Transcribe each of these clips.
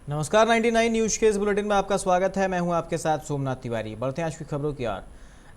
नमस्कार 99 न्यूज के इस बुलेटिन में आपका स्वागत है। मैं हूं आपके साथ सोमनाथ तिवारी। बढ़ते हैं आज की खबरों की ओर।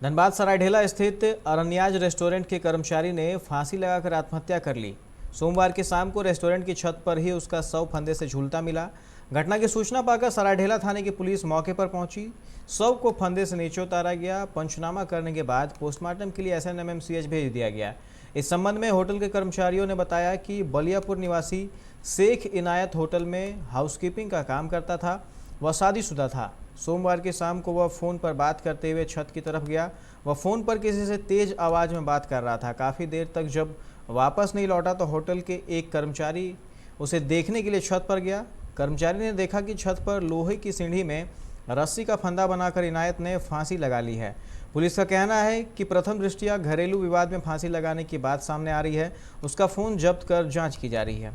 धनबाद सरायढेला स्थित अरनियाज रेस्टोरेंट के कर्मचारी ने फांसी लगाकर आत्महत्या कर ली। सोमवार की शाम को रेस्टोरेंट की छत पर ही उसका शव फंदे से झूलता मिला। घटना की सूचना पाकर सरायढेला थाने की पुलिस मौके पर पहुंची। शव को फंदे से नीचे उतारा गया। पंचनामा करने के बाद पोस्टमार्टम के लिए SNMMCH भेज दिया गया। इस संबंध में होटल के कर्मचारियों ने बताया कि बलियापुर निवासी शेख इनायत होटल में हाउसकीपिंग का काम करता था। वह शादीशुदा था। सोमवार की शाम को वह फ़ोन पर बात करते हुए छत की तरफ गया। वह फ़ोन पर किसी से तेज़ आवाज़ में बात कर रहा था। काफ़ी देर तक जब वापस नहीं लौटा तो होटल के एक कर्मचारी उसे देखने के लिए छत पर गया। कर्मचारी ने देखा कि छत पर लोहे की सीढ़ी में रस्सी का फंदा बनाकर इनायत ने फांसी लगा ली है। पुलिस का कहना है कि प्रथम दृष्टया घरेलू विवाद में फांसी लगाने की बात सामने आ रही है। उसका फ़ोन जब्त कर जाँच की जा रही है।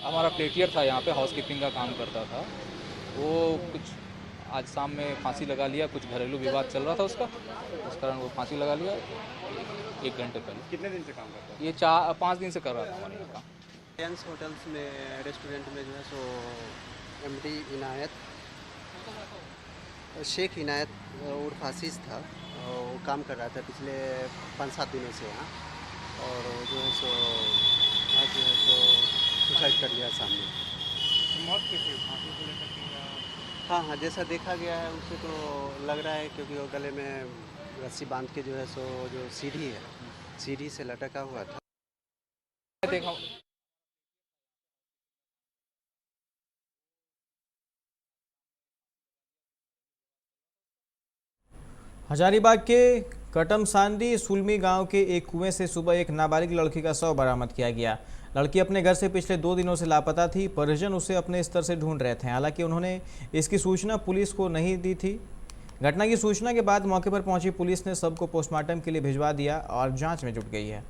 हमारा प्लेटियर था, यहाँ पे हाउसकीपिंग का काम करता था। वो कुछ आज शाम में फांसी लगा लिया। कुछ घरेलू विवाद चल रहा था उसका, उस कारण वो फांसी लगा लिया 1 घंटे पहले। कितने दिन से काम करता है? ये 4-5 दिन से कर रहा था हमारे यहाँ काम। रिलायंस होटल्स में रेस्टोरेंट में जो है सो MD इनायत शेख इनायत उर्फ आशीष था। वो काम कर रहा था पिछले 5-7 दिनों से यहाँ, और जो है सो आज जो है सो सुसाइड कर लिया सामने। तो मौत कैसे हुई? फांसी को लेकर के या हाँ, जैसा देखा गया है उससे तो लग रहा है, क्योंकि वो गले में रस्सी बांध के जो है सो जो सीढ़ी है, सीढ़ी से लटका हुआ था। देखा हजारीबाग के कटमसांडी सुलमी गांव के एक कुएं से सुबह एक नाबालिग लड़की का शव बरामद किया गया। लड़की अपने घर से पिछले 2 दिनों से लापता थी। परिजन उसे अपने स्तर से ढूंढ रहे थे। हालांकि उन्होंने इसकी सूचना पुलिस को नहीं दी थी। घटना की सूचना के बाद मौके पर पहुंची पुलिस ने शव को पोस्टमार्टम के लिए भिजवा दिया और जांच में जुट गई है।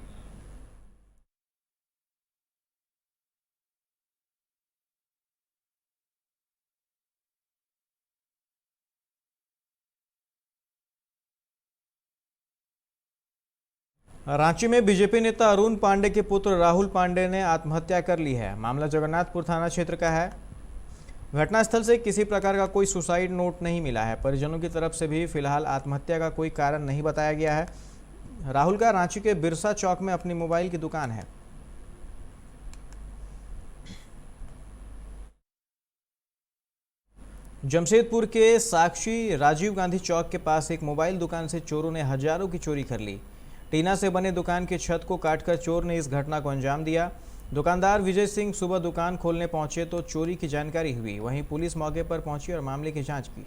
रांची में बीजेपी नेता अरुण पांडे के पुत्र राहुल पांडे ने आत्महत्या कर ली है। मामला जगन्नाथपुर थाना क्षेत्र का है। घटनास्थल से किसी प्रकार का कोई सुसाइड नोट नहीं मिला है। परिजनों की तरफ से भी फिलहाल आत्महत्या का कोई कारण नहीं बताया गया है। राहुल का रांची के बिरसा चौक में अपनी मोबाइल की दुकान है। जमशेदपुर के साक्षी राजीव गांधी चौक के पास एक मोबाइल दुकान से चोरों ने हजारों की चोरी कर ली। टीना से बने दुकान की छत को काटकर चोर ने इस घटना को अंजाम दिया। दुकानदार विजय सिंह सुबह दुकान खोलने पहुंचे तो चोरी की जानकारी हुई। वहीं पुलिस मौके पर पहुंची और मामले की जांच की।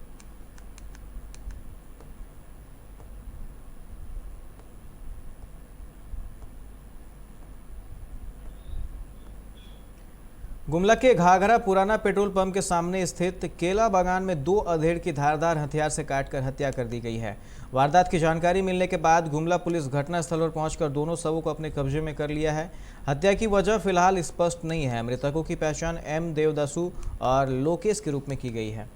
गुमला के घाघरा पुराना पेट्रोल पंप के सामने स्थित केला बागान में 2 अधेड़ की धारदार हथियार से काटकर हत्या कर दी गई है। वारदात की जानकारी मिलने के बाद गुमला पुलिस घटनास्थल पर पहुंचकर दोनों शवों को अपने कब्जे में कर लिया है। हत्या की वजह फिलहाल स्पष्ट नहीं है। मृतकों की पहचान M देवदासु और लोकेश के रूप में की गई है।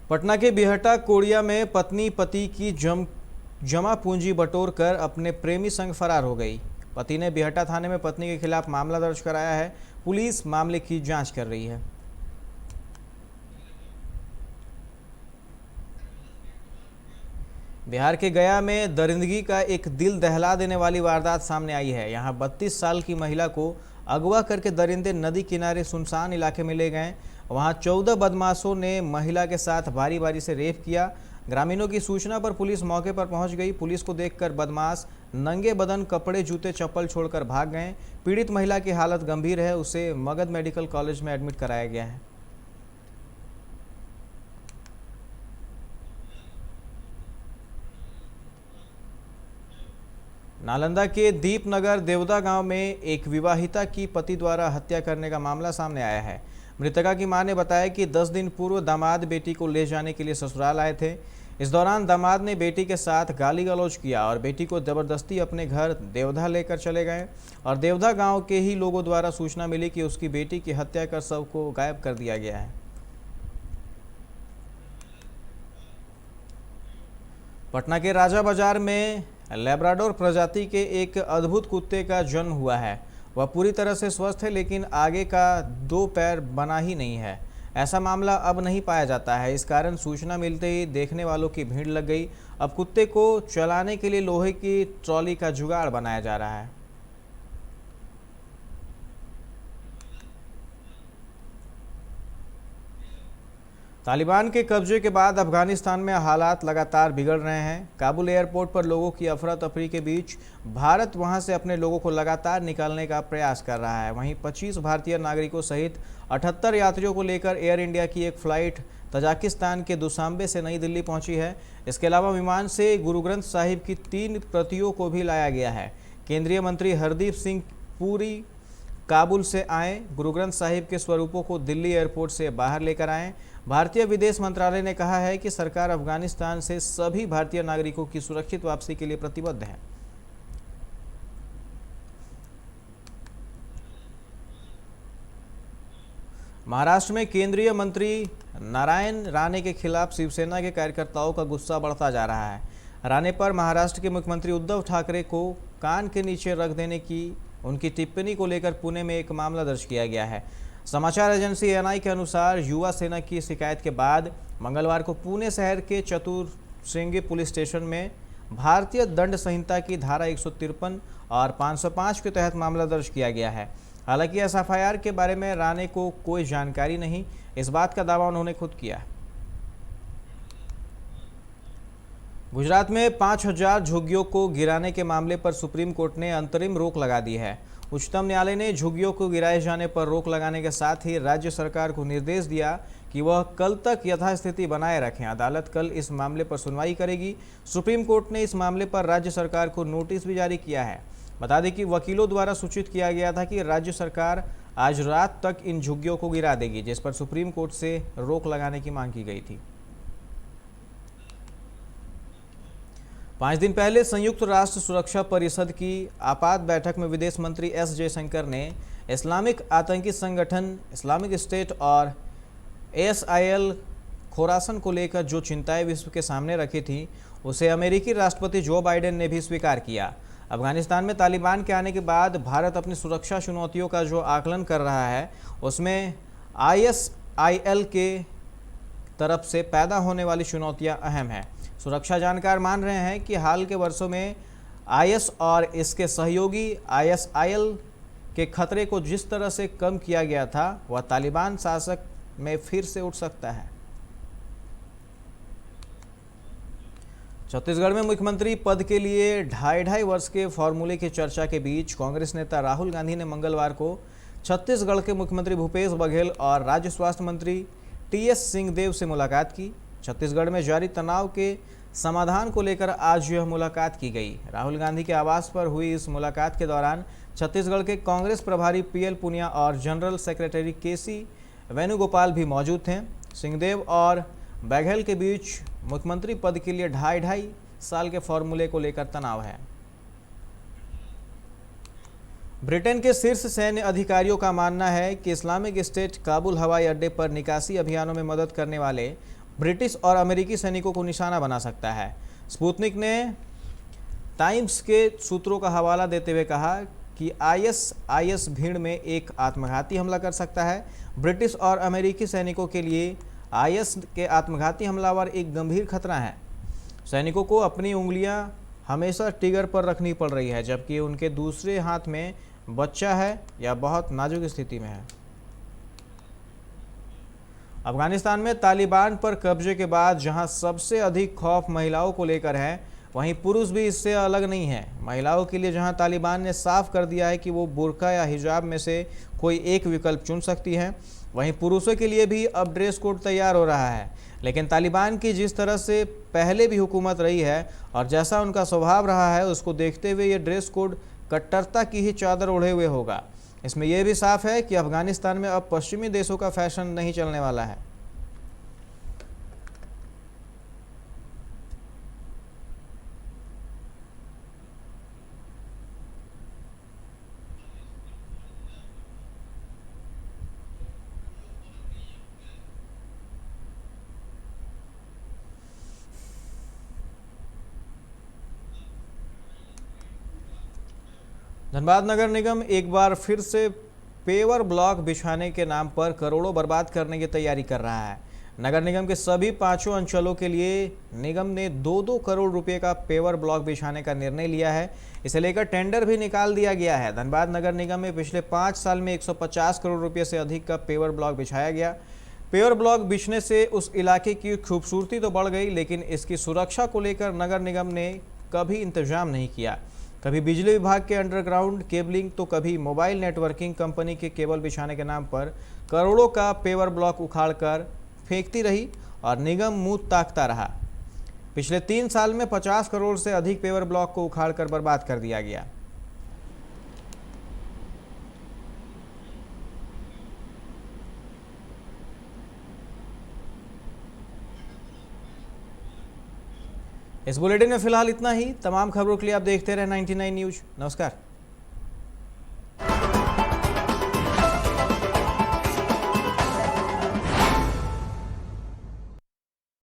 पटना के बिहटा कोड़िया में पत्नी पति की जमा पूंजी बटोर कर अपने प्रेमी संग फरार हो गई। पति ने बिहटा थाने में पत्नी के खिलाफ मामला दर्ज कराया है। पुलिस मामले की जांच कर रही है। बिहार के गया में दरिंदगी का एक दिल दहला देने वाली वारदात सामने आई है। यहां 32 साल की महिला को अगवा करके दरिंदे नदी किनारे सुनसान इलाके में ले गए। वहां 14 बदमाशों ने महिला के साथ बारी बारी से रेप किया। ग्रामीणों की सूचना पर पुलिस मौके पर पहुंच गई। पुलिस को देखकर बदमाश नंगे बदन कपड़े जूते चप्पल छोड़कर भाग गए। पीड़ित महिला की हालत गंभीर है। उसे मगध मेडिकल कॉलेज में एडमिट कराया गया है। नालंदा के दीपनगर देवदा गांव में एक विवाहिता की पति द्वारा हत्या करने का मामला सामने आया है। मृतका की मां ने बताया कि 10 दिन पूर्व दामाद बेटी को ले जाने के लिए ससुराल आए थे। इस दौरान दामाद ने बेटी के साथ गाली गलौज किया और बेटी को जबरदस्ती अपने घर देवधा लेकर चले गए और देवधा गांव के ही लोगों द्वारा सूचना मिली कि उसकी बेटी की हत्या कर शव को गायब कर दिया गया है। पटना के राजा बाजार में लैब्राडोर प्रजाति के एक अद्भुत कुत्ते का जन्म हुआ है। वह पूरी तरह से स्वस्थ है, लेकिन आगे का 2 पैर बना ही नहीं है। ऐसा मामला अब नहीं पाया जाता है। इस कारण सूचना मिलते ही देखने वालों की भीड़ लग गई। अब कुत्ते को चलाने के लिए लोहे की ट्रॉली का जुगाड़ बनाया जा रहा है। तालिबान के कब्जे के बाद अफगानिस्तान में हालात लगातार बिगड़ रहे हैं। काबुल एयरपोर्ट पर लोगों की अफरा तफरी के बीच भारत वहां से अपने लोगों को लगातार निकालने का प्रयास कर रहा है। वहीं 25 भारतीय नागरिकों सहित 78 यात्रियों को लेकर एयर इंडिया की एक फ्लाइट तजाकिस्तान के दुशांबे से नई दिल्ली पहुंची है। इसके अलावा विमान से गुरु ग्रंथ साहिब की 3 प्रतियों को भी लाया गया है। केंद्रीय मंत्री हरदीप सिंह पुरी काबुल से आए, गुरु ग्रंथ साहिब के स्वरूपों को दिल्ली एयरपोर्ट से बाहर लेकर आए। भारतीय विदेश मंत्रालय ने कहा है कि सरकार अफगानिस्तान से सभी भारतीय नागरिकों की सुरक्षित वापसी के लिए प्रतिबद्ध है। महाराष्ट्र में केंद्रीय मंत्री नारायण राणे के खिलाफ शिवसेना के कार्यकर्ताओं का गुस्सा बढ़ता जा रहा है। राणे पर महाराष्ट्र के मुख्यमंत्री उद्धव ठाकरे को कान के नीचे रख देने की उनकी टिप्पणी को लेकर पुणे में एक मामला दर्ज किया गया है। समाचार एजेंसी एएनआई के अनुसार युवा सेना की शिकायत के बाद मंगलवार को पुणे शहर के चतुरश्रृंगी पुलिस स्टेशन में भारतीय दंड संहिता की धारा 153 और 505 के तहत मामला दर्ज किया गया है। हालांकि इस एफआईआर के बारे में राणे को कोई जानकारी नहीं, इस बात का दावा उन्होंने खुद किया। गुजरात में 5000 झुग्गियों को गिराने के मामले पर सुप्रीम कोर्ट ने अंतरिम रोक लगा दी है। उच्चतम न्यायालय ने झुग्गियों को गिराए जाने पर रोक लगाने के साथ ही राज्य सरकार को निर्देश दिया कि वह कल तक यथास्थिति बनाए रखें। अदालत कल इस मामले पर सुनवाई करेगी। सुप्रीम कोर्ट ने इस मामले पर राज्य सरकार को नोटिस भी जारी किया है। बता दें कि वकीलों द्वारा सूचित किया गया था कि राज्य सरकार आज रात तक इन झुग्गियों को गिरा देगी, जिस पर सुप्रीम कोर्ट से रोक लगाने की मांग की गई थी। 5 दिन पहले संयुक्त राष्ट्र सुरक्षा परिषद की आपात बैठक में विदेश मंत्री एस जयशंकर ने इस्लामिक आतंकी संगठन इस्लामिक स्टेट और ASIL खोरासन को लेकर जो चिंताएं विश्व के सामने रखी थी, उसे अमेरिकी राष्ट्रपति जो बाइडेन ने भी स्वीकार किया। अफगानिस्तान में तालिबान के आने के बाद भारत अपनी सुरक्षा चुनौतियों का जो आकलन कर रहा है, उसमें ISIL के तरफ से पैदा होने वाली चुनौतियां अहम हैं। सुरक्षा जानकार मान रहे हैं कि हाल के वर्षों में IS और इसके सहयोगी ISIL के खतरे को जिस तरह से कम किया गया था, वह तालिबान शासक में फिर से उठ सकता है। छत्तीसगढ़ में मुख्यमंत्री पद के लिए 2.5 वर्ष के फॉर्मूले की चर्चा के बीच कांग्रेस नेता राहुल गांधी ने मंगलवार को छत्तीसगढ़ के मुख्यमंत्री भूपेश बघेल और राज्य स्वास्थ्य मंत्री TS सिंहदेव से मुलाकात की। छत्तीसगढ़ में जारी तनाव के समाधान को लेकर आज यह मुलाकात की गई। राहुल गांधी के आवास पर हुई इस मुलाकात के दौरान छत्तीसगढ़ के कांग्रेस प्रभारी PL पुनिया और जनरल सेक्रेटरी KC वेणुगोपाल भी मौजूद थे। सिंहदेव और बघेल के बीच मुख्यमंत्री पद के लिए 2.5 साल के फॉर्मूले को लेकर तनाव है। ब्रिटेन के शीर्ष सैन्य अधिकारियों का मानना है कि इस्लामिक स्टेट काबुल हवाई अड्डे पर निकासी अभियानों में मदद करने वाले ब्रिटिश और अमेरिकी सैनिकों को निशाना बना सकता है। स्पुतनिक ने टाइम्स के सूत्रों का हवाला देते हुए कहा कि IS भीड़ में एक आत्मघाती हमला कर सकता है। ब्रिटिश और अमेरिकी सैनिकों के लिए IS के आत्मघाती हमलावर एक गंभीर खतरा है। सैनिकों को अपनी उंगलियां हमेशा ट्रिगर पर रखनी पड़ रही है, जबकि उनके दूसरे हाथ में बच्चा है या बहुत नाजुक स्थिति में है। अफगानिस्तान में तालिबान पर कब्जे के बाद जहां सबसे अधिक खौफ महिलाओं को लेकर है, वहीं पुरुष भी इससे अलग नहीं है। महिलाओं के लिए जहां तालिबान ने साफ कर दिया है कि वो बुर्का या हिजाब में से कोई एक विकल्प चुन सकती हैं, वहीं पुरुषों के लिए भी अब ड्रेस कोड तैयार हो रहा है। लेकिन तालिबान की जिस तरह से पहले भी हुकूमत रही है और जैसा उनका स्वभाव रहा है, उसको देखते हुए ये ड्रेस कोड कट्टरता की ही चादर ओढ़े हुए होगा। इसमें यह भी साफ है कि अफगानिस्तान में अब पश्चिमी देशों का फैशन नहीं चलने वाला है। धनबाद नगर निगम एक बार फिर से पेवर ब्लॉक बिछाने के नाम पर करोड़ों बर्बाद करने की तैयारी कर रहा है। नगर निगम के सभी 5 अंचलों के लिए निगम ने 2-2 करोड़ रुपए का पेवर ब्लॉक बिछाने का निर्णय लिया है। इसे लेकर टेंडर भी निकाल दिया गया है। धनबाद नगर निगम में पिछले 5 साल में 150 करोड़ रुपए से अधिक का पेवर ब्लॉक बिछाया गया। पेवर ब्लॉक बिछने से उस इलाके की खूबसूरती तो बढ़ गई, लेकिन इसकी सुरक्षा को लेकर नगर निगम ने कभी इंतजाम नहीं किया। कभी बिजली विभाग के अंडरग्राउंड केबलिंग तो कभी मोबाइल नेटवर्किंग कंपनी के केबल बिछाने के नाम पर करोड़ों का पेवर ब्लॉक उखाड़कर फेंकती रही और निगम मुंह ताकता रहा। पिछले 3 साल में 50 करोड़ से अधिक पेवर ब्लॉक को उखाड़कर बर्बाद कर दिया गया। इस बुलेटिन में फिलहाल इतना ही। तमाम खबरों के लिए आप देखते रहे 99 न्यूज। नमस्कार।